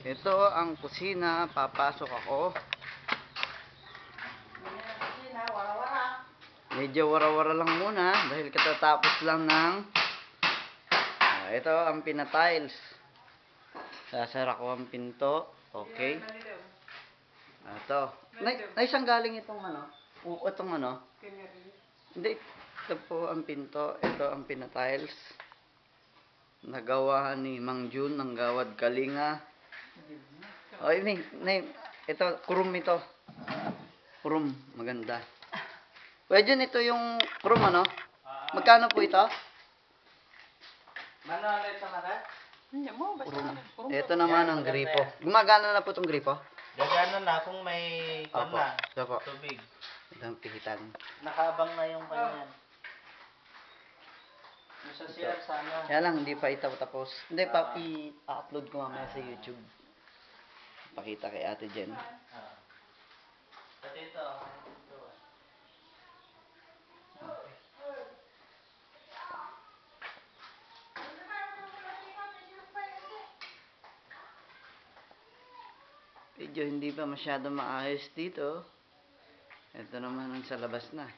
Ito ang kusina. Papasok ako. Medyo wara-wara lang muna dahil katatapos lang ng ito ang pinatiles. Sasara ko ang pinto. Okay. Ito. Saan galing itong ano? Itong ano? Hindi. Ito po ang pinto. Ito ang pinatiles. Nagawa ni Mang Jun ng Gawad Kalinga. Oh, ini. Ito, kurum ito. Kurum. Maganda. Pwede ito yung kurum, ano? Magkano po ito? Ito naman ang gripo. Gumagana na po itong gripo? Gagana na kung may tubig. Ito ang pihitan. Nakabang na yung kanyan. Nasa CR sana. Kaya lang, hindi pa ito tapos. Hindi pa, i-upload ko mamaya sa YouTube. Pakita kay Ate Jen. Pati ito. Medyo hindi pa masyado maayos dito. Ito naman ang sa labas na.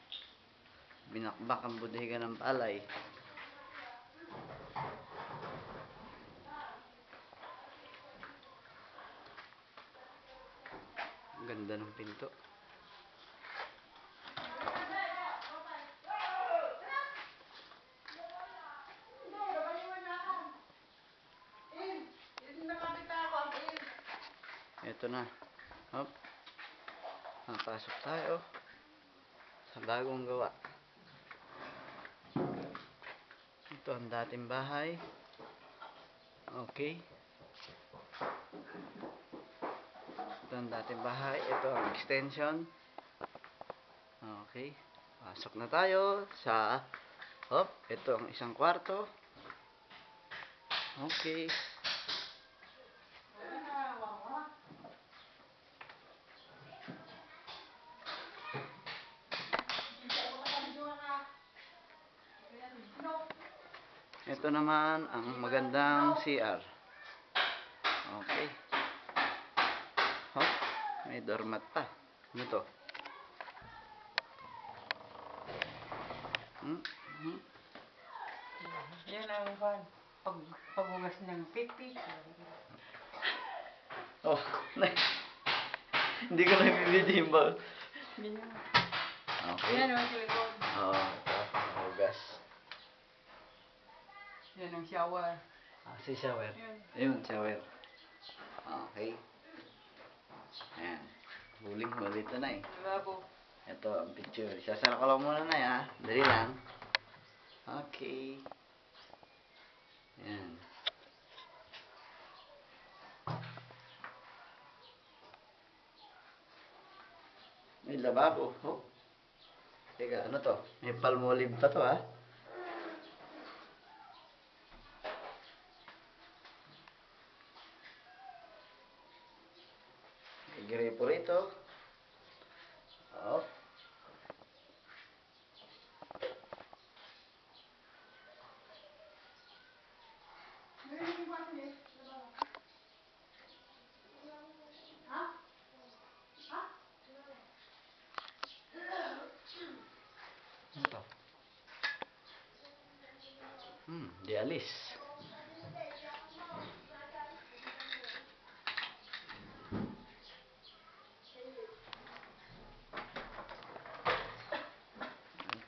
Binakbak ang bodega ng palay. Ganda ng pinto. Ito na. Hop. Napasok tayo sa bagong gawa. Ito ang dating bahay. Okay. Ito ang dating bahay. Ito ang extension. Okay. Pasok na tayo sa hop. Ito ang isang kwarto. Okay. Ito naman ang magandang CR. Okay. Hop. May doormat pa. Ano to? Yan ang paghugas ng pipi. Oh, hindi ko na-video yung bawal. Okay. Yan ang silikon. Oo, ito. Hugas. Yan ang shower. Si shower. Ayun, shower. Okay. Ayan. Huling ulit na eh. Labo. Ito ang picture. Sasara ko lang muna na ha. Dali lang. Okay. Ayan. May lababo. Oh. Teka, ano to? May palmolive pa to ha. May gripo rito. Oh. Ano to? Dialis.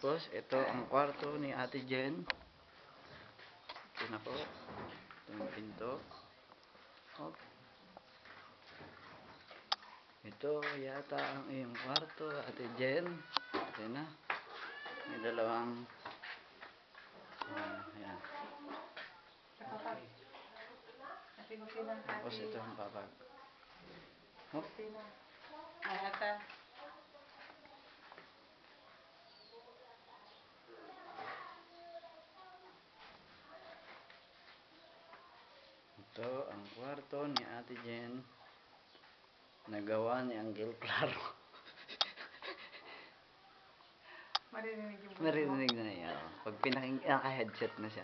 Tapos, ito ang kwarto ni Ate Jen. Ito na po. Ito ang pinto. Hop. Ito yata ang iyong kwarto, Ate Jen. Ito na. May dalawang ayan. Tapos ito ang papag. Hop. Ata. Ito ang kwarto ni Ate Jen. Nagawa ni Angel Claro. Marinig na niya. Pag naka-headset na siya.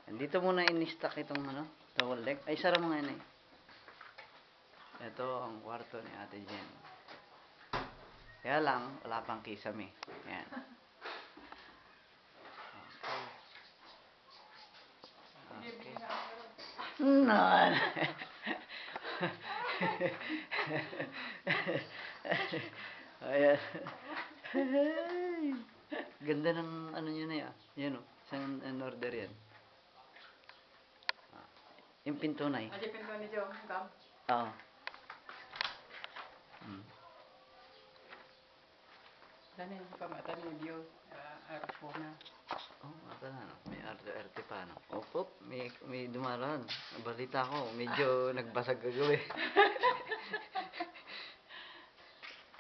Dito muna in-stack itong towel deck. Ay, sara mo nga yun eh. Ito ang kwarto ni Ate Jen. Kaya lang, wala pang kisame. Yan. Okay. No. Ayan. Ganda ng ano nyo na yan. Yan o. Saan in order yan? Ah, yung pinto na eh. Aja pinto ni Jo, gam. Oo. Hmm. Dani pamata ni Dio, arpona. Oh, mata na. No? May arte-arte pa, no? Op, may dumaran. Balita ko, medyo nagbasag kagabi.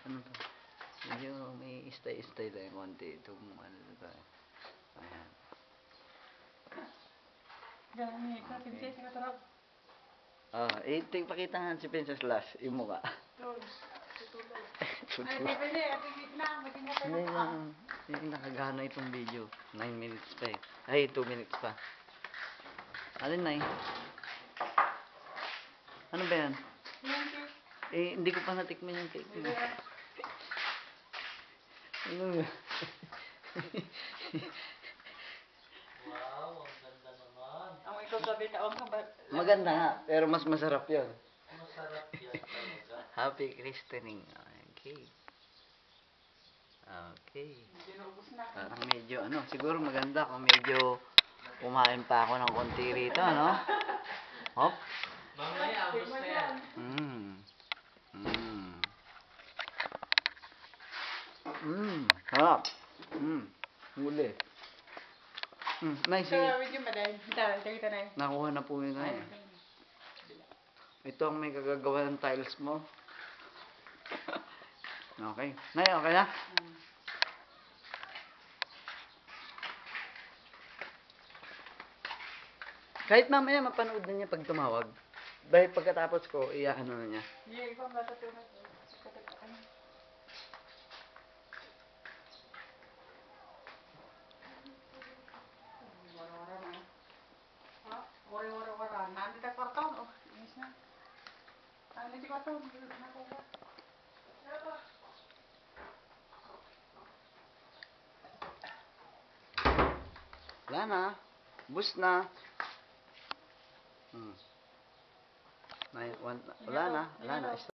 Ano to? Medyo may istay-istay lang yung konti. Itong ano to. Ayan. Dani ka pinsi sing tarap. Pakita nga si Princess Lash, yung mukha. Ay, pwede, pwede na, maging mo Hindi kayo. yung nakagana itong video. 9 minutes pa eh. Ay, 2 minutes pa. Alin na eh? Ano ba yan? Hindi ko pa natikman yung cake. Ano yun? Wow, ang ganda naman. Ang ikaw sabi na, ang Maganda nga, pero mas masarap yun. Masarap yan talaga. Happy christening. Okay. Okay. Dinubos na. Parang medyo, siguro maganda kung medyo kumain pa ako ng konti rito, ano? Hop. Mamaya, abos na yan. Harap. Huli. Nice. Kaya medyo maday. Kita na eh. Nakuha na po yun na eh. Ito ang may kagagawa ng tiles mo. Okay. Nay, okay na? Kahit mamaya mapanood na niya pag tumawag. Dahil pagkatapos ko, iyaano na niya. Iya, ikaw ang matutunan. Wara-wara na. Ha? Wara-wara. Nandito ang kwarton. Oh, inis na. Nandito ang kwarton. Nakuha. Wala na. Bus na. Wala na. Wala na.